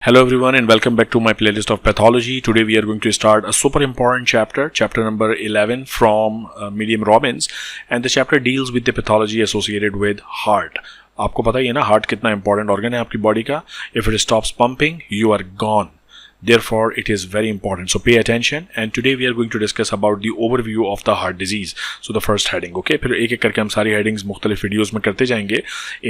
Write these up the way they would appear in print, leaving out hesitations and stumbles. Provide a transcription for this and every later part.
Hello everyone and welcome back to my playlist of pathology. Today we are going to start a super important chapter number 11 from Medium Robbins, and the chapter deals with the pathology associated with heart. आपको पता ही है ना heart कितना important organ है आपकी body का. If it stops pumping, you are gone. Therefore, it is very important. So pay attention. And today we are going to discuss about the overview of the heart disease. So the first heading, okay? फिर एक एक करके हम सारी headings मुख्तलिफ videos में करते जाएंगे.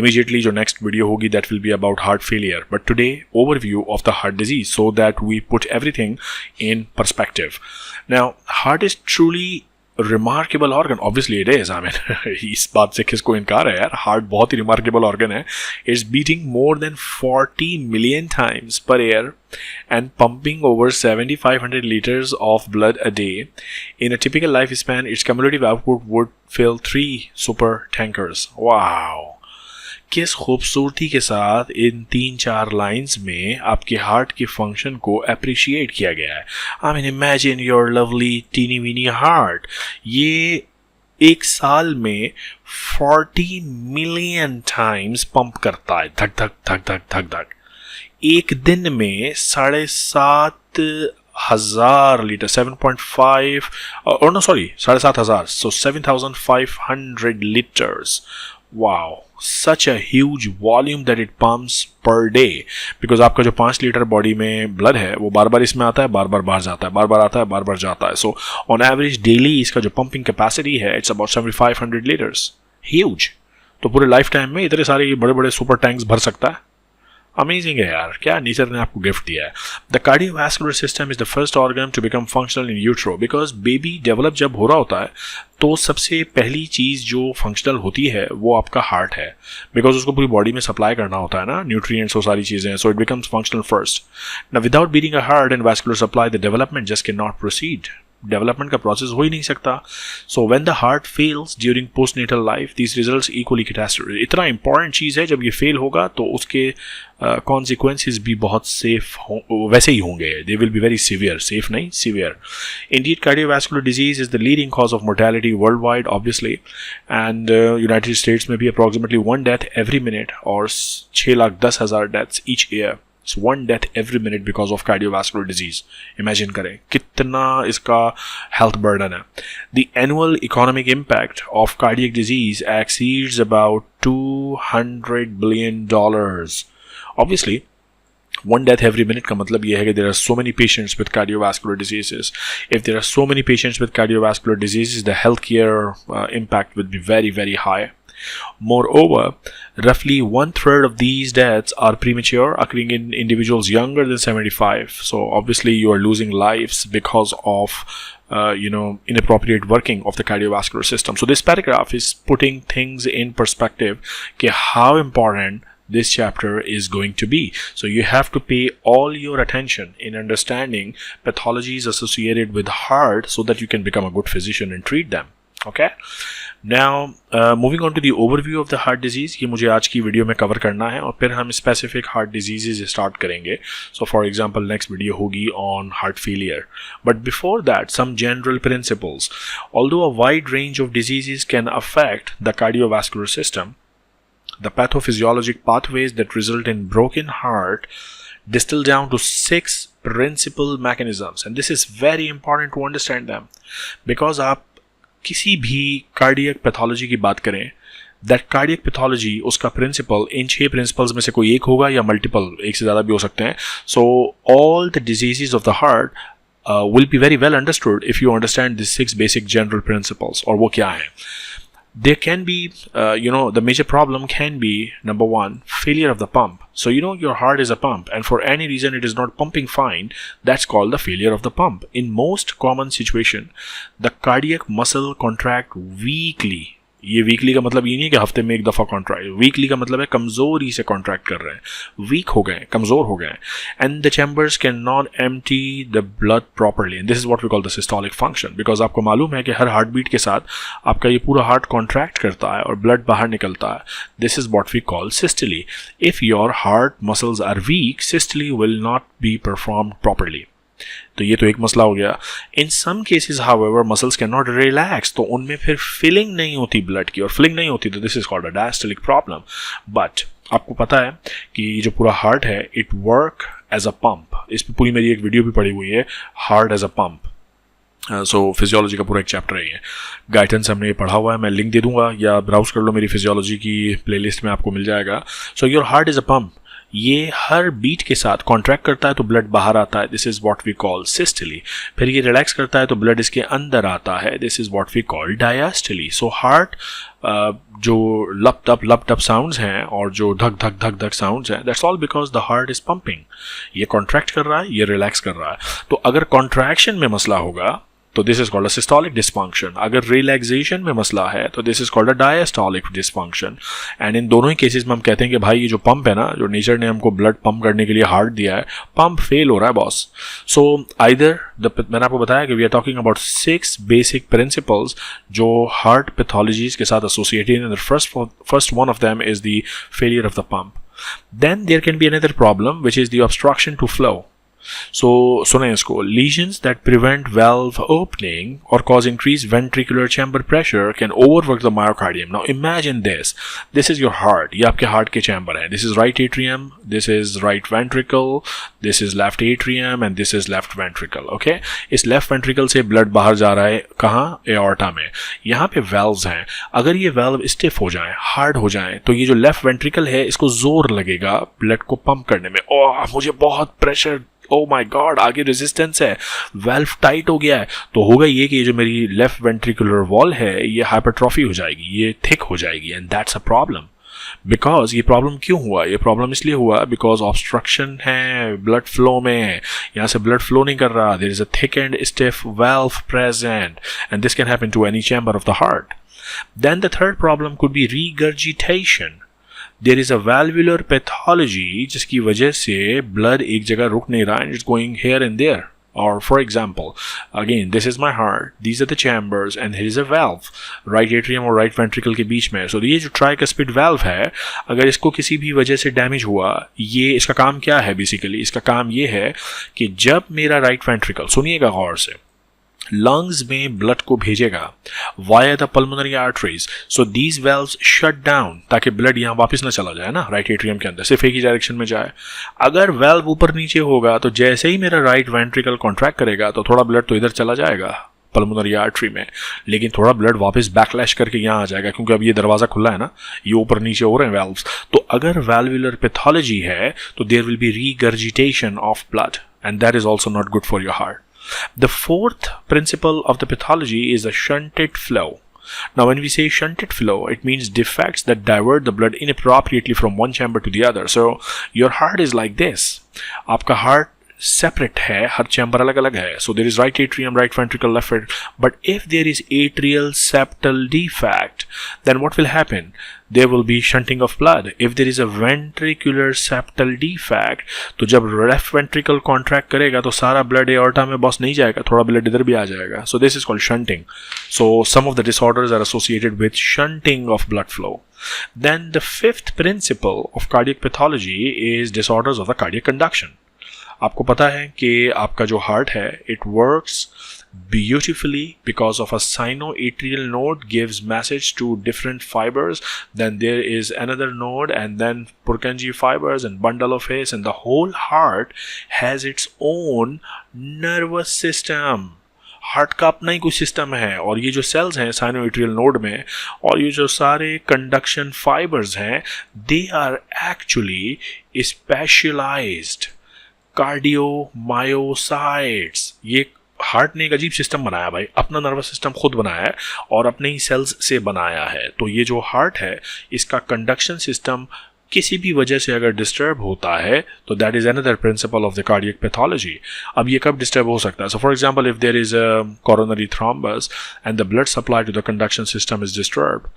Immediately जो next video होगी that will be about heart failure. But today overview of the heart disease so that we put everything in perspective. Now, heart is truly remarkable organ. Obviously it is. I mean इस बात से किसको इनकार है यार. Heart बहुत ही remarkable organ है. It's beating more than 40 million times per year and pumping over 7,500 liters of blood a day. In a typical lifespan, its cumulative output would fill 3 super tankers. Wow! किस खूबसूरती के साथ इन 3-4 lines में आपके heart के function को appreciate किया गया है. I mean imagine your lovely teeny weeny heart. ये एक साल में 40 मिलियन टाइम्स पंप करता है. धक धक धक धक धक धक. एक दिन में 7,500 लीटर 7.5 और no sorry 7,500 so 7,500 litres. Wow, such a huge volume that it pumps per day. Because आपका जो 5 लीटर बॉडी में ब्लड है वो बार बार इसमें आता है, बार बार बाहर जाता है, बार बार आता है, बार बार जाता है. सो ऑन एवरेज डेली इसका जो पंपिंग कैपेसिटी है इट्स अबाउट 7,500 लीटर्स. ह्यूज. तो पूरे लाइफ टाइम में इतने सारे बड़े बड़े सुपर टैंक्स भर सकता है. अमेजिंग है यार, क्या नेचर ने आपको गिफ्ट दिया है. The cardiovascular system is the first organ to become functional in utero. Because baby develop जब हो रहा होता है तो सबसे पहली चीज़ जो फंक्शनल होती है वो आपका हार्ट है. बिकॉज उसको पूरी बॉडी में सप्लाई करना होता है ना न्यूट्रिएंट्स और सारी चीज़ें. So it becomes functional first. Now without beating a heart and vascular supply the development just can not proceed. Development का प्रोसेस हो ही नहीं सकता. So when the heart fails during postnatal life these results equally catastrophic. इतना important चीज़ है, जब ये fail होगा तो उसके कॉन्सिक्वेंसेस भी बहुत सेफ वैसे ही होंगे. They will be very severe. Safe नहीं, severe. Indeed cardiovascular disease is the leading cause of mortality worldwide obviously. And United States में भी अप्रॉक्सिमेटली 1 डेथ एवरी मिनट और 6,10,000 deaths each year. It's 1 death every minute because of cardiovascular disease. Imagine करें कितना इसका health burden है. The annual economic impact of cardiac disease exceeds about $200 billion. Obviously, 1 death every minute का मतलब ये है कि there are so many patients with cardiovascular diseases. If there are so many patients with cardiovascular diseases, the healthcare impact would be very, very high. Moreover, roughly 1/3 of these deaths are premature, occurring in individuals younger than 75. So obviously you are losing lives because of inappropriate working of the cardiovascular system. So this paragraph is putting things in perspective कि how important this chapter is going to be. So you have to pay all your attention in understanding pathologies associated with heart so that you can become a good physician and treat them. Okay? Now, moving on to the overview of the heart disease. ये मुझे आज की video में cover करना है और फिर हम स्पेसिफिक हार्ट डिजीजेज स्टार्ट करेंगे. So for example next video होगी on heart failure. But before that some general principles. Although a wide range of diseases can affect the cardiovascular system, the pathophysiologic pathways that result in broken heart distill down to 6 principal mechanisms, and this is very important to understand them. Because आप किसी भी cardiac pathology की बात करें, that cardiac pathology उसका principal इन 6 principles में से कोई एक होगा या मल्टीपल, एक से ज़्यादा भी हो सकते हैं. So all the diseases of the heart will be very well understood if you understand these 6 basic general principles. और वो क्या है? There can be, the major problem can be, number 1, failure of the pump. So, your heart is a pump and for any reason it is not pumping fine. That's called the failure of the pump. In most common situation, the cardiac muscle contract weakly. ये weekly का मतलब ये नहीं है कि हफ्ते में एक दफ़ा कॉन्ट्रैक्ट. वीकली का मतलब है कमज़ोरी से कॉन्ट्रैक्ट कर रहे हैं, वीक हो गए, कमज़ोर हो गए. And the chambers can not empty the blood properly. And this is what we call the systolic function. Because आपको मालूम है कि हर हार्ट बीट के साथ आपका ये पूरा हार्ट कॉन्ट्रैक्ट करता है और ब्लड बाहर निकलता है. This is what we call systole. If your heart muscles are weak, systole will not be performed properly. तो ये तो एक मसला हो गया. In some cases however muscles can not relax, तो उनमें फिर फिलिंग नहीं होती ब्लड की, और फिलिंग नहीं होती तो this is called a diastolic problem. But आपको पता है कि ये जो पूरा हार्ट है it work as a pump, इस पर पूरी मेरी एक वीडियो भी पड़ी हुई है, heart as a pump. So physiology का पूरा एक चैप्टर है ये, गाइडेंस हमने ये पढ़ा हुआ है, मैं लिंक दे दूंगा या ब्राउज कर लो, मेरी फिजियोलॉजी की प्लेलिस्ट में आपको मिल जाएगा। So your heart is a pump, ये हर बीट के साथ कॉन्ट्रैक्ट करता है तो ब्लड बाहर आता है, this is what we call systole. फिर ये रिलैक्स करता है तो ब्लड इसके अंदर आता है, this is what we call diastole. So heart जो लप टप साउंड्स हैं और जो धक धक धक धक साउंड्स हैं, that's all because the heart is pumping. ये कॉन्ट्रैक्ट कर रहा है, ये रिलैक्स कर रहा है। तो अगर कॉन्ट्रैक्शन में मसला होगा तो this is called a systolic dysfunction, अगर रिलैक्सेशन में मसला है तो this is called a diastolic dysfunction. And in दोनों ही केसेस में हम कहते हैं कि भाई ये जो पंप है ना, जो नेचर ने हमको ब्लड पंप करने के लिए हार्ट दिया है, पंप फेल हो रहा है बॉस। सो आइदर मैंने आपको बताया कि we are talking about 6 basic principles जो हार्ट पैथोलॉजीज के साथ associated, and first one of them is the failure of the pump. Then there can be another problem which is the obstruction to flow. So सुने इसको, lesions that prevent valve opening or cause increased ventricular chamber pressure can overwork the myocardium. Now imagine this is your heart, ये आपके heart के chamber है, this is right atrium, this is right ventricle, this is left atrium and this is left ventricle, okay? इस left ventricle से blood बाहर जा रहा है कहाँ, aorta में, यहाँ पे valves हैं। अगर ये valve stiff हो जाए, hard हो जाए, तो ये जो left ventricle है इसको जोर लगेगा blood को पंप करने में, ओह मुझे बहुत pressure, ओ माई गॉड आगे रेजिस्टेंस है, वेल्व टाइट हो गया है, तो होगा ये कि ये जो मेरी लेफ्ट वेंट्रिकुलर वॉल है ये हाइपरट्रॉफी हो जाएगी, ये थिक हो जाएगी, and that's a problem. Because ये प्रॉब्लम क्यों हुआ, ये प्रॉब्लम इसलिए हुआ बिकॉज ऑब्स्ट्रक्शन है ब्लड फ्लो में, यहाँ से ब्लड फ्लो नहीं कर रहा, there is a thick and stiff valve present, and this can happen to any chamber of the heart. Then the third problem could be regurgitation. There is a valvular pathology जिसकी वजह से blood एक जगह रुक नहीं रहा, and it's going here and there. Or for example, again, this is my heart, these are the chambers, and here is a valve, right atrium और right ventricle के बीच में। So ये जो tricuspid valve है, अगर इसको किसी भी वजह से डैमेज हुआ, ये इसका काम क्या है बेसिकली, इसका काम ये है कि जब मेरा right ventricle, सुनिएगा गौर से, लंग्स में ब्लड को भेजेगा via the pulmonary arteries, so these valves shut down ताकि ब्लड यहाँ वापस ना चला जाए ना राइट एट्रियम के अंदर, सिर्फ एक ही डायरेक्शन में जाए। अगर वेल्व ऊपर नीचे होगा तो जैसे ही मेरा राइट वेंट्रिकल कॉन्ट्रैक्ट करेगा तो थोड़ा ब्लड तो इधर चला जाएगा पल्मोनरी आर्टरी में, लेकिन थोड़ा ब्लड वापस बैकलैश करके यहाँ आ जाएगा क्योंकि अब ये दरवाजा खुला है ना, ये ऊपर नीचे हो रहे हैं वेल्व्स। तो अगर वैल्वुलर पैथोलॉजी है तो there will be regurgitation of blood, and that is also not good for your heart. The fourth principle of the pathology is a shunted flow. Now, when we say shunted flow, it means defects that divert the blood inappropriately from one chamber to the other. So, your heart is like this. आपका heart separate है, हर chamber अलग अलग है. So, there is right atrium, right ventricle, left ventricle. But if there is atrial septal defect, then what will happen? There will be shunting of blood. If there is a ventricular septal defect, तो जब left ventricle contract करेगा तो सारा blood aorta में बस नहीं जाएगा, थोड़ा blood इधर भी आ जाएगा. So this is called shunting. So some of the disorders are associated with shunting of blood flow. Then the fifth principle of cardiac pathology is disorders of the cardiac conduction. आपको पता है कि आपका जो heart है, it works beautifully because of a sinoatrial node gives message to different fibers, then there is another node and then Purkinje fibers and bundle of His, and the whole heart has its own nervous system. Heart का अपना ही कुछ system है, और ये जो sales हैं sinoatrial node में और ये जो सारे कंडक्शन फाइबर्स हैं, they are actually specialised cardiomyocytes. ये हार्ट ने एक अजीब सिस्टम बनाया भाई, अपना नर्वस सिस्टम खुद बनाया है और अपने ही सेल्स से बनाया है। तो ये जो हार्ट है इसका कंडक्शन सिस्टम किसी भी वजह से अगर डिस्टर्ब होता है तो that is another principle of the cardiac pathology. अब ये कब डिस्टर्ब हो सकता है? So for example, if there is a coronary thrombus and the blood supply to the conduction system is disturbed,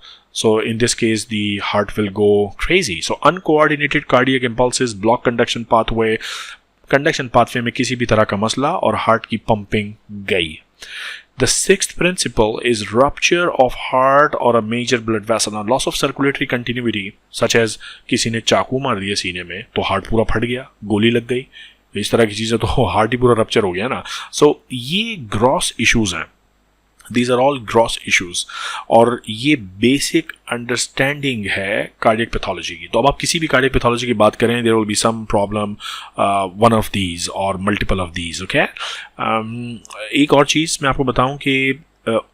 so in this case the heart will go crazy. So uncoordinated cardiac impulses block conduction pathway में किसी भी तरह का मसला और heart की pumping गई। The sixth principle is rupture of heart or a major blood vessel. Now, loss of circulatory continuity, such as किसी ने चाकू मार दिया सीने में तो हार्ट पूरा फट गया, गोली लग गई, इस तरह की चीज़ें तो हार्ट ही पूरा रप्चर हो गया ना। So ये ग्रॉस इश्यूज हैं। These are all gross issues और ये बेसिक अंडरस्टैंडिंग है कार्डियक पैथोलॉजी की. तो अब आप किसी भी कार्डियक पैथोलॉजी की बात करें, there will be some problem, one of these और मल्टीपल ऑफ दीज. ओके, एक और चीज़ मैं आपको बताऊं कि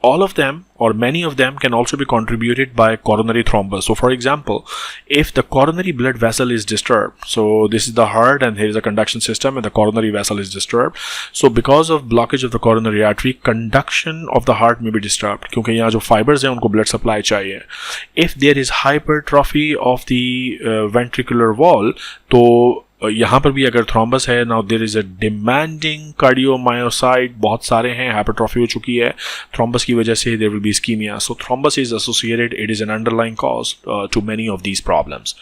all of them or many of them can also be contributed by coronary thrombus. So for example, if the coronary blood vessel is disturbed, so this is the heart and here is a conduction system and the coronary vessel is disturbed, so because of blockage of the coronary artery, conduction of the heart may be disturbed क्योंकि यहाँ जो fibers हैं उनको blood supply चाहिए. If there is hypertrophy of the ventricular wall, तो यहाँ पर भी अगर थ्रोम्बस है, now there is a demanding cardiomyocyte, बहुत सारे हैं, हाइपरट्रॉफी हो चुकी है थ्रोम्बस की वजह से, there will be ischemia. So thrombus is associated, it is an underlying cause to many of these problems.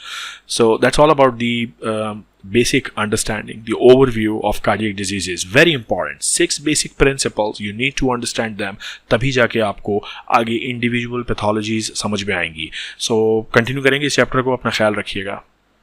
So that's all about the basic understanding, the overview of cardiac diseases. Very important. 6 basic principles, you need to understand them, तभी जाके आपको आगे individual pathologies समझ में आएंगी. So continue करेंगे इस chapter को. अपना ख्याल रखिएगा.